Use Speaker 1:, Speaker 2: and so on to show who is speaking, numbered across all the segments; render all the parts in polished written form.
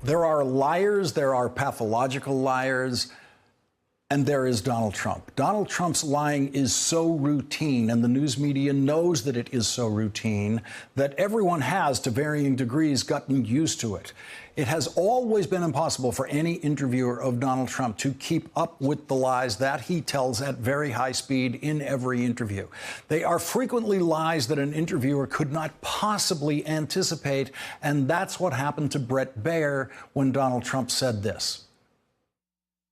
Speaker 1: There are liars, there are pathological liars, and there is Donald Trump. Donald Trump's lying is so routine, and the news media knows that it is so routine, that everyone has, to varying degrees, gotten used to it. It has always been impossible for any interviewer of Donald Trump to keep up with the lies that he tells at very high speed in every interview. They are frequently lies that an interviewer could not possibly anticipate, and that's what happened to Bret Baier when Donald Trump said this.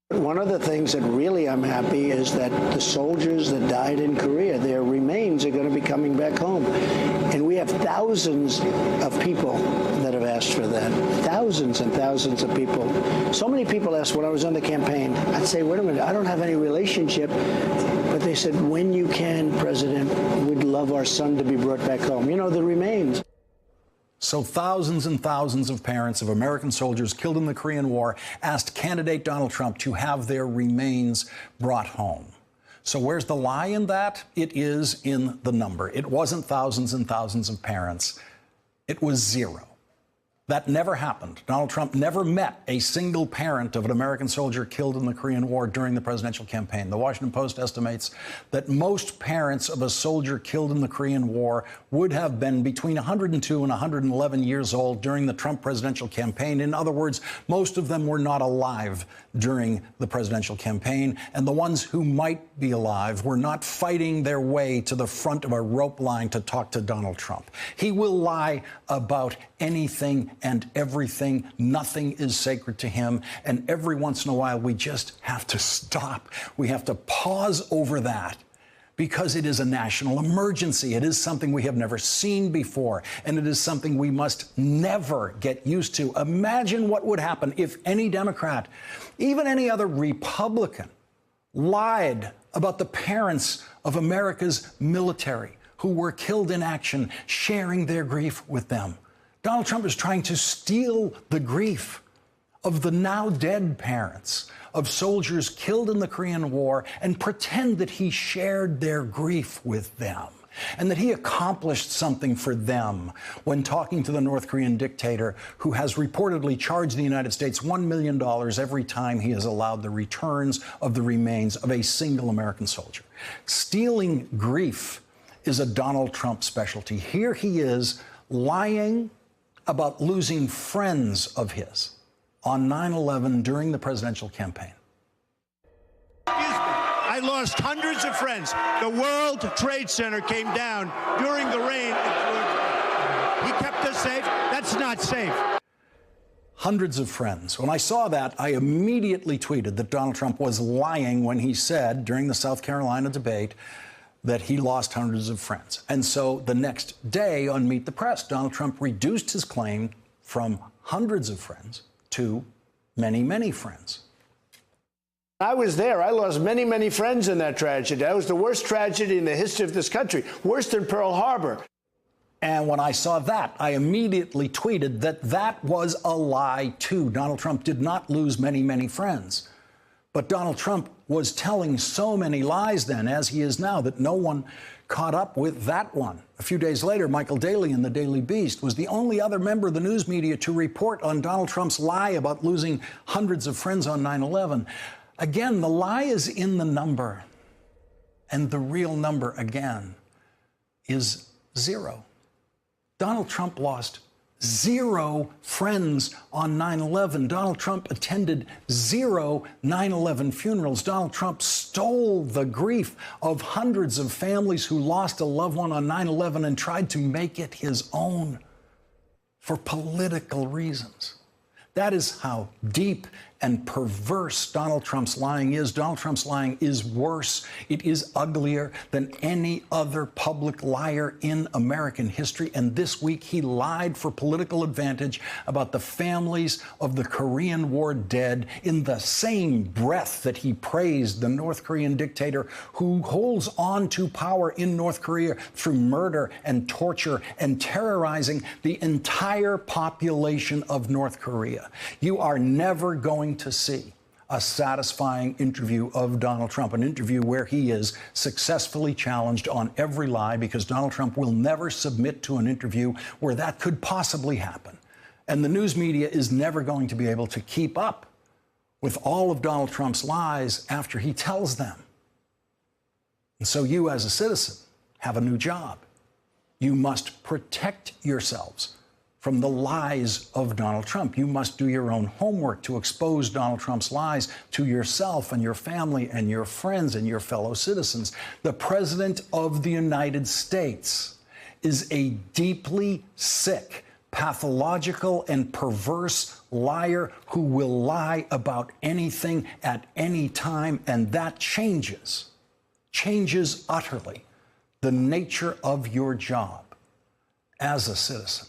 Speaker 2: One of the things that really I'm happy is that the soldiers that died in Korea, their remains are going to be coming back home. And we have thousands of people that have asked for that. Thousands and thousands of people. So many people asked when I was on the campaign, I'd say, wait a minute, I don't have any relationship. But they said, when you can, President, we'd love our son to be brought back home. You know, the remains.
Speaker 1: So thousands and thousands of parents of American soldiers killed in the Korean War asked candidate Donald Trump to have their remains brought home. So where's the lie in that? It is in the number. It wasn't thousands and thousands of parents. It was zero. That never happened. Donald Trump never met a single parent of an American soldier killed in the Korean War during the presidential campaign. The Washington Post estimates that most parents of a soldier killed in the Korean War would have been between 102 and 111 years old during the Trump presidential campaign. In other words, most of them were not alive during the presidential campaign, and the ones who might be alive were not fighting their way to the front of a rope line to talk to Donald Trump. He will lie about anything and everything. Nothing is sacred to him. And every once in a while, we just have to stop. We have to pause over that because it is a national emergency. It is something we have never seen before, and it is something we must never get used to. Imagine what would happen if any Democrat, even any other Republican, lied about the parents of America's military who were killed in action, sharing their grief with them. Donald Trump is trying to steal the grief of the now dead parents of soldiers killed in the Korean War and pretend that he shared their grief with them and that he accomplished something for them when talking to the North Korean dictator who has reportedly charged the United States $1 million every time he has allowed the returns of the remains of a single American soldier. Stealing grief is a Donald Trump specialty. Here he is lying about losing friends of his on 9/11 during the presidential campaign.
Speaker 3: I lost hundreds of friends. The World Trade Center came down during the rain. He kept us safe. That's not safe.
Speaker 1: Hundreds of friends. When I saw that, I immediately tweeted that Donald Trump was lying when he said during the South Carolina debate that he lost hundreds of friends. And so the next day on Meet the Press, Donald Trump reduced his claim from hundreds of friends to many, many friends.
Speaker 2: I was there. I lost many, many friends in that tragedy. That was the worst tragedy in the history of this country, worse than Pearl Harbor.
Speaker 1: And when I saw that, I immediately tweeted that that was a lie, too. Donald Trump did not lose many, many friends. But Donald Trump was telling so many lies then, as he is now, that no one caught up with that one. A few days later, Michael Daley in the Daily Beast was the only other member of the news media to report on Donald Trump's lie about losing hundreds of friends on 9/11. Again, the lie is in the number. And the real number, again, is zero. Donald Trump lost zero friends on 9/11. Donald Trump attended zero 9/11 funerals. Donald Trump stole the grief of hundreds of families who lost a loved one on 9/11 and tried to make it his own for political reasons. That is how deep and perverse Donald Trump's lying is. Donald Trump's lying is worse. It is uglier than any other public liar in American history. And this week, he lied for political advantage about the families of the Korean War dead in the same breath that he praised the North Korean dictator who holds on to power in North Korea through murder and torture and terrorizing the entire population of North Korea. You are never going to see a satisfying interview of Donald Trump, an interview where he is successfully challenged on every lie, because Donald Trump will never submit to an interview where that could possibly happen. And the news media is never going to be able to keep up with all of Donald Trump's lies after he tells them. And so you, as a citizen, have a new job. You must protect yourselves from the lies of Donald Trump. You must do your own homework to expose Donald Trump's lies to yourself and your family and your friends and your fellow citizens. The President of the United States is a deeply sick, pathological, and perverse liar who will lie about anything at any time, and that changes utterly the nature of your job as a citizen.